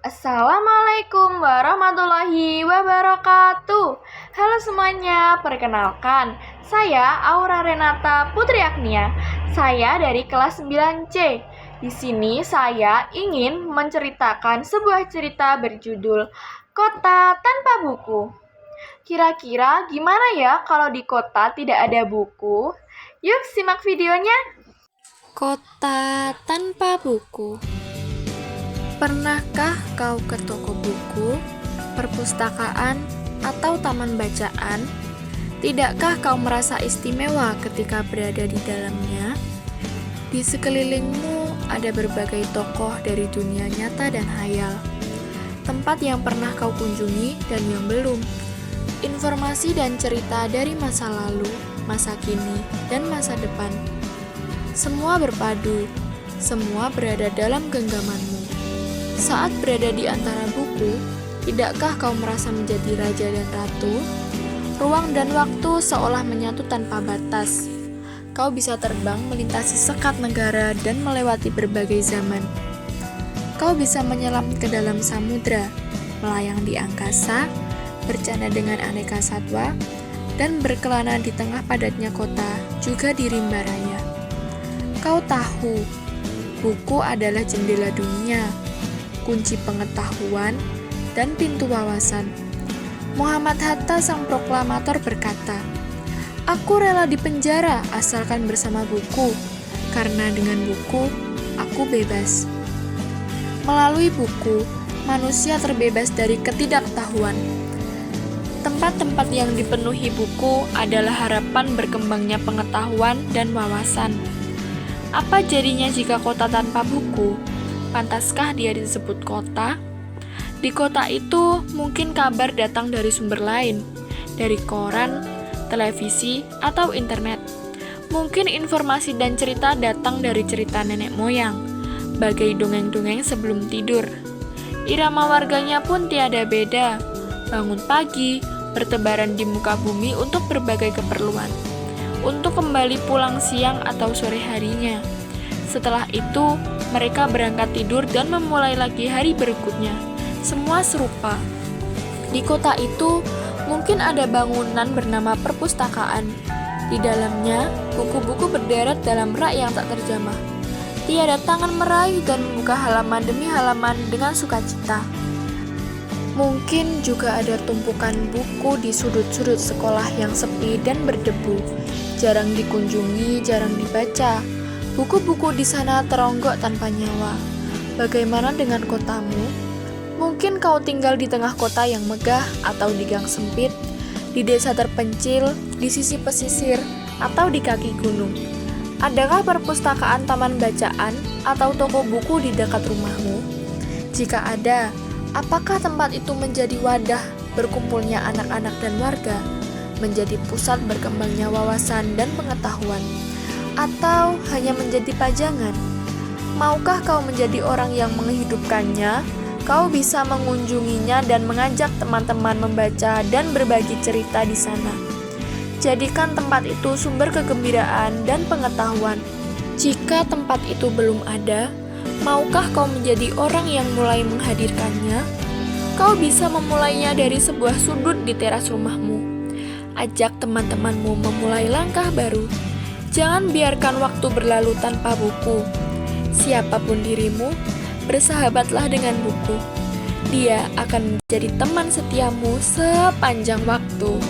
Assalamualaikum warahmatullahi wabarakatuh. Halo semuanya, perkenalkan, saya Aura Renata Putri Agnia. Saya dari kelas 9C. Di sini saya ingin menceritakan sebuah cerita berjudul Kota Tanpa Buku. Kira-kira gimana ya kalau di kota tidak ada buku? Yuk simak videonya. Kota tanpa buku. Pernahkah kau ke toko buku, perpustakaan, atau taman bacaan? Tidakkah kau merasa istimewa ketika berada di dalamnya? Di sekelilingmu ada berbagai tokoh dari dunia nyata dan hayal. Tempat yang pernah kau kunjungi dan yang belum. Informasi dan cerita dari masa lalu, masa kini, dan masa depan. Semua berpadu, semua berada dalam genggamanmu. Saat berada di antara buku, tidakkah kau merasa menjadi raja dan ratu? Ruang dan waktu seolah menyatu tanpa batas. Kau bisa terbang melintasi sekat negara dan melewati berbagai zaman. Kau bisa menyelam ke dalam samudra, melayang di angkasa, bercanda dengan aneka satwa, dan berkelana di tengah padatnya kota, juga di rimba raya. Kau tahu, buku adalah jendela dunia, kunci pengetahuan, dan pintu wawasan. Muhammad Hatta sang proklamator berkata, "Aku rela dipenjara asalkan bersama buku, karena dengan buku, aku bebas." Melalui buku, manusia terbebas dari ketidaktahuan. Tempat-tempat yang dipenuhi buku adalah harapan berkembangnya pengetahuan dan wawasan. Apa jadinya jika kota tanpa buku? Pantaskah dia disebut kota? Di kota itu mungkin kabar datang dari sumber lain, dari koran, televisi, atau internet. Mungkin informasi dan cerita datang dari cerita nenek moyang, bagai dongeng-dongeng sebelum tidur. Irama warganya pun tiada beda, bangun pagi, bertebaran di muka bumi untuk berbagai keperluan, untuk kembali pulang siang atau sore harinya. Setelah itu, mereka berangkat tidur dan memulai lagi hari berikutnya. Semua serupa. Di kota itu, mungkin ada bangunan bernama perpustakaan. Di dalamnya, buku-buku berderet dalam rak yang tak terjamah. Tiada tangan meraih dan membuka halaman demi halaman dengan sukacita. Mungkin juga ada tumpukan buku di sudut-sudut sekolah yang sepi dan berdebu. Jarang dikunjungi, jarang dibaca. Buku-buku di sana teronggok tanpa nyawa. Bagaimana dengan kotamu? Mungkin kau tinggal di tengah kota yang megah atau di gang sempit, di desa terpencil, di sisi pesisir, atau di kaki gunung. Adakah perpustakaan taman bacaan atau toko buku di dekat rumahmu? Jika ada, apakah tempat itu menjadi wadah berkumpulnya anak-anak dan warga, menjadi pusat berkembangnya wawasan dan pengetahuan, atau hanya menjadi pajangan? Maukah kau menjadi orang yang menghidupkannya? Kau bisa mengunjunginya dan mengajak teman-teman membaca dan berbagi cerita di sana. Jadikan tempat itu sumber kegembiraan dan pengetahuan. Jika tempat itu belum ada, maukah kau menjadi orang yang mulai menghadirkannya? Kau bisa memulainya dari sebuah sudut di teras rumahmu. Ajak teman-temanmu memulai langkah baru. Jangan biarkan waktu berlalu tanpa buku. Siapapun dirimu, bersahabatlah dengan buku. Dia akan menjadi teman setiamu sepanjang waktu.